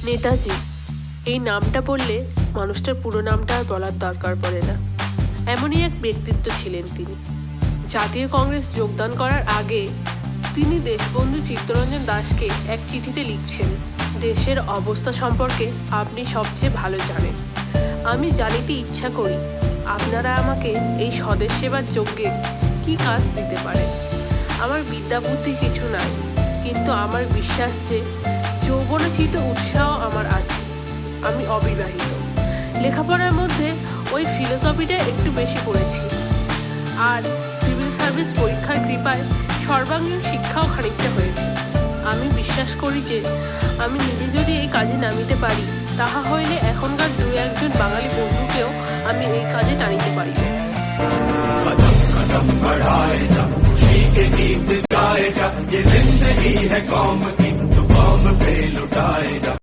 নেতাজি, এই নামটা বললে মানুষটার পুরো নামটা আর বলার দরকার পড়ে না। এমনই এক ব্যক্তিত্ব ছিলেন তিনি। জাতীয় কংগ্রেস যোগদান করার আগে তিনি দেশবন্ধু চিত্তরঞ্জন দাসকে এক চিঠিতে লিখছেন, দেশের অবস্থা সম্পর্কে আপনি সবচেয়ে ভালো জানেন। আমি জানিতে ইচ্ছা করি আপনারা আমাকে এই স্বদেশ সেবার যজ্ঞে কি কাজ দিতে পারেন। আমার বিদ্যা বুদ্ধি কিছু নাই, কিন্তু আমার বিশ্বাস যে যৌবনোচিত উৎসাহ আমার আছে। আমি অবিবাহিত। লেখাপড়ার মধ্যে ওই ফিলোসফিটা একটু বেশি পড়েছি, আর সিভিল সার্ভিস পরীক্ষার কৃপায় সর্বাঙ্গীন শিক্ষাও খানিকটা হয়েছে। আমি বিশ্বাস করি যে আমি নিজে যদি এই কাজে নামিতে পারি, তাহা হইলে এখনকার দু একজন বাঙালি বন্ধুকেও আমি এই কাজে টানিতে পারিব। कदम कदम बढ़ाए जा, खुशी के गीत गाए जा, ये जिंदगी है कौम की, तो कौम पे लुटाए जा।